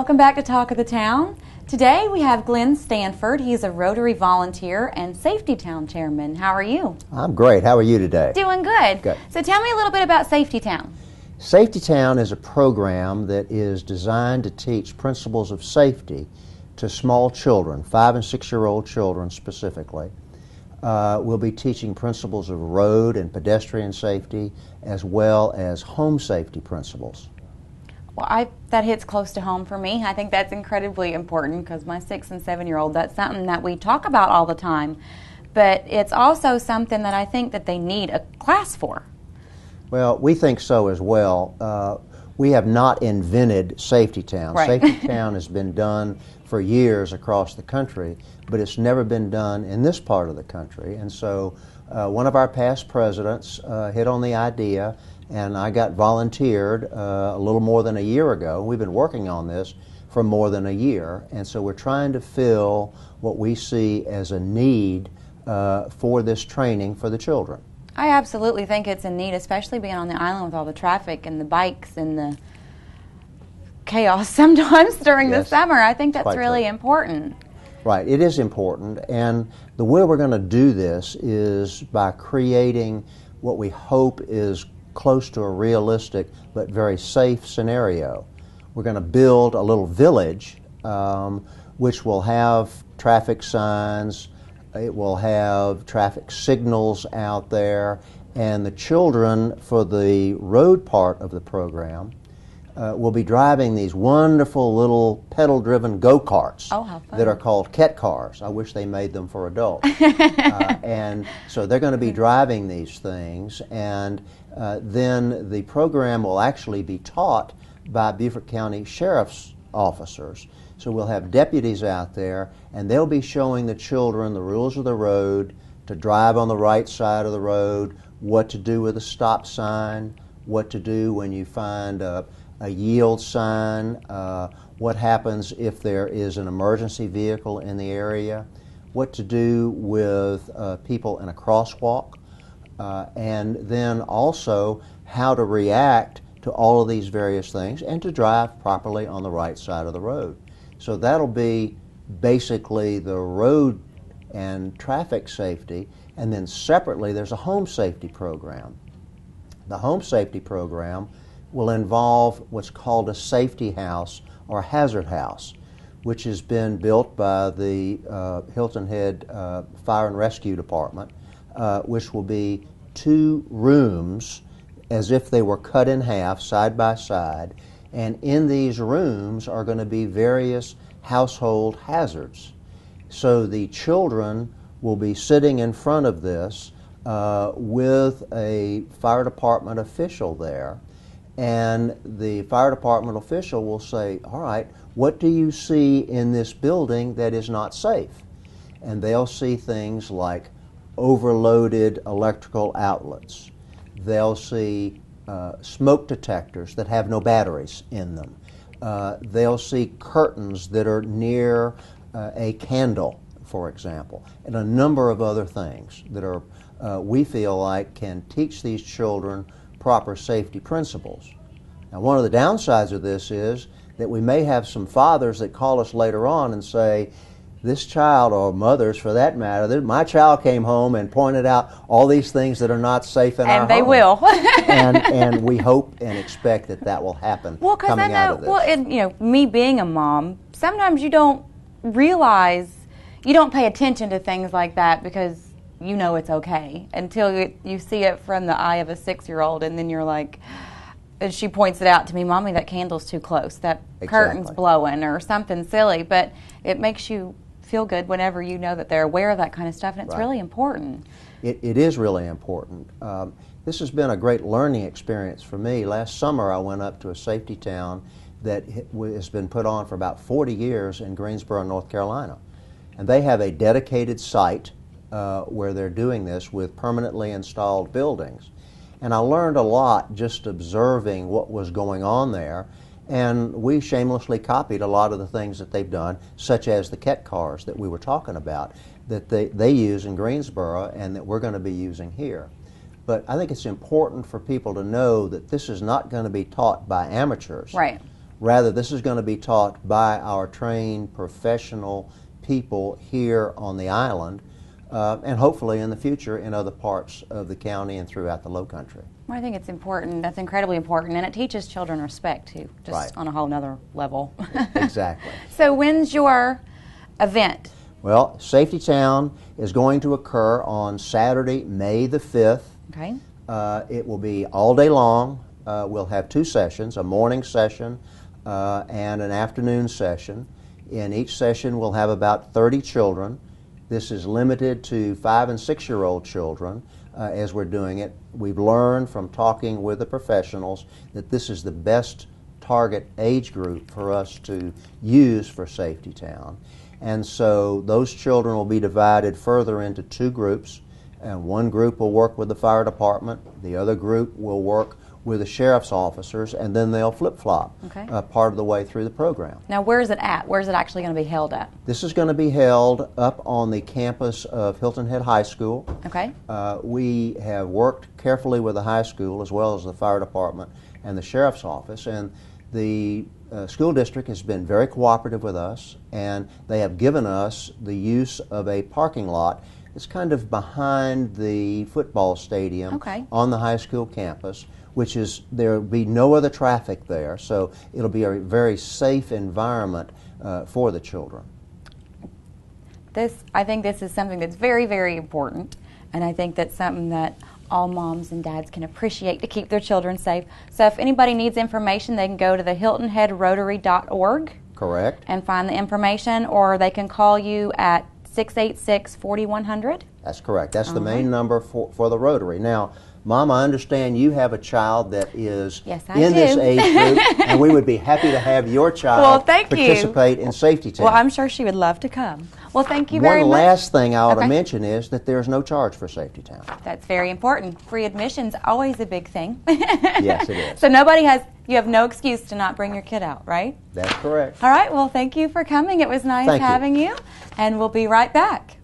Welcome back to Talk of the Town. Today we have Glenn Stanford. He's a Rotary volunteer and Safety Town chairman. How are you? I'm great. How are you today? Doing good. Good. So tell me a little bit about Safety Town. Safety Town is a program that is designed to teach principles of safety to small children, 5- and 6-year-old children specifically. We'll be teaching principles of road and pedestrian safety as well as home safety principles. Well, that hits close to home for me. I think that's incredibly important because my 6- and 7-year-old, that's something that we talk about all the time. But it's also something that I think that they need a class for. Well, we think so as well. We have not invented Safety Town. Right. Safety Town has been done for years across the country, but it's never been done in this part of the country. And so one of our past presidents hit on the idea, and I got volunteered a little more than a year ago. We've been working on this for more than a year, and so we're trying to fill what we see as a need for this training for the children. I absolutely think it's a need, especially being on the island with all the traffic and the bikes and the chaos sometimes during the summer. I think that's really important. Right, it is important, and the way we're going to do this is by creating what we hope is close to a realistic but very safe scenario. We're going to build a little village which will have traffic signs, it will have traffic signals out there, and the children for the road part of the program will be driving these wonderful little pedal-driven go-karts that are called ket cars. I wish they made them for adults. And so they're going to be driving these things, and then the program will actually be taught by Beaufort County Sheriff's officers. So we'll have deputies out there, and they'll be showing the children the rules of the road, to drive on the right side of the road, what to do with a stop sign, what to do when you find a yield sign, what happens if there is an emergency vehicle in the area, what to do with people in a crosswalk, and then also how to react to all of these various things and to drive properly on the right side of the road. So that'll be basically the road and traffic safety, and then separately there's a home safety program. The home safety program will involve what's called a safety house or hazard house, which has been built by the Hilton Head Fire and Rescue Department, which will be 2 rooms as if they were cut in half side by side, and in these rooms are going to be various household hazards. So the children will be sitting in front of this with a fire department official there, and the fire department official will say, all right, what do you see in this building that is not safe? And they'll see things like overloaded electrical outlets. They'll see smoke detectors that have no batteries in them. They'll see curtains that are near a candle, for example, and a number of other things that are, we feel like, can teach these children proper safety principles. Now, one of the downsides of this is that we may have some fathers that call us later on and say, this child, or mothers for that matter, my child came home and pointed out all these things that are not safe in our home. And they will. and we hope and expect that that will happen coming out of this. Well, and, you know, me being a mom, sometimes you don't realize, you don't pay attention to things like that because you know it's okay until you see it from the eye of a 6-year-old, and then you're like, and she points it out to me, Mommy, that candle's too close, that curtain's blowing, or something silly. But it makes you feel good whenever you know that they're aware of that kind of stuff, and it's really important. It is really important. This has been a great learning experience for me. Last summer I went up to a safety town that has been put on for about 40 years in Greensboro, North Carolina. And they have a dedicated site where they're doing this with permanently installed buildings. And I learned a lot just observing what was going on there, and we shamelessly copied a lot of the things that they've done, such as the ket cars that we were talking about, that they use in Greensboro and that we're going to be using here. But I think it's important for people to know that this is not going to be taught by amateurs. Right. Rather, this is going to be taught by our trained professional people here on the island, and hopefully in the future in other parts of the county and throughout the Low Country. Well, I think it's important. That's incredibly important, and it teaches children respect too, just Right. on a whole nother level. Exactly. So when's your event? Well, Safety Town is going to occur on Saturday, May the 5th. Okay. It will be all day long. We'll have 2 sessions, a morning session and an afternoon session. In each session, we'll have about 30 children. This is limited to 5- and 6-year-old children as we're doing it. We've learned from talking with the professionals that this is the best target age group for us to use for Safety Town. And so those children will be divided further into 2 groups. And one group will work with the fire department, the other group will work with the sheriff's officers, and then they'll flip-flop part of the way through the program. Now, where is it at? Where is it actually going to be held at? This is going to be held up on the campus of Hilton Head High School. Okay. We have worked carefully with the high school as well as the fire department and the sheriff's office, and the school district has been very cooperative with us, and they have given us the use of a parking lot. It's kind of behind the football stadium on the high school campus, which is, there will be no other traffic there, so it'll be a very safe environment for the children. I think this is something that's very, very important, and I think that's something that all moms and dads can appreciate to keep their children safe. So if anybody needs information, they can go to the hiltonheadrotary.org. Correct. And find the information, or they can call you at 686-4100. That's correct. That's the main number for the Rotary. Now, Mom, I understand you have a child that is in this age group, and we would be happy to have your child participate in Safety Town. Well, I'm sure she would love to come. Well, thank you very much. One last thing I ought to mention is that there's no charge for Safety Town. That's very important. Free admission's always a big thing. Yes, it is. So you have no excuse to not bring your kid out, right? That's correct. All right, well, thank you for coming. It was nice having you, and we'll be right back.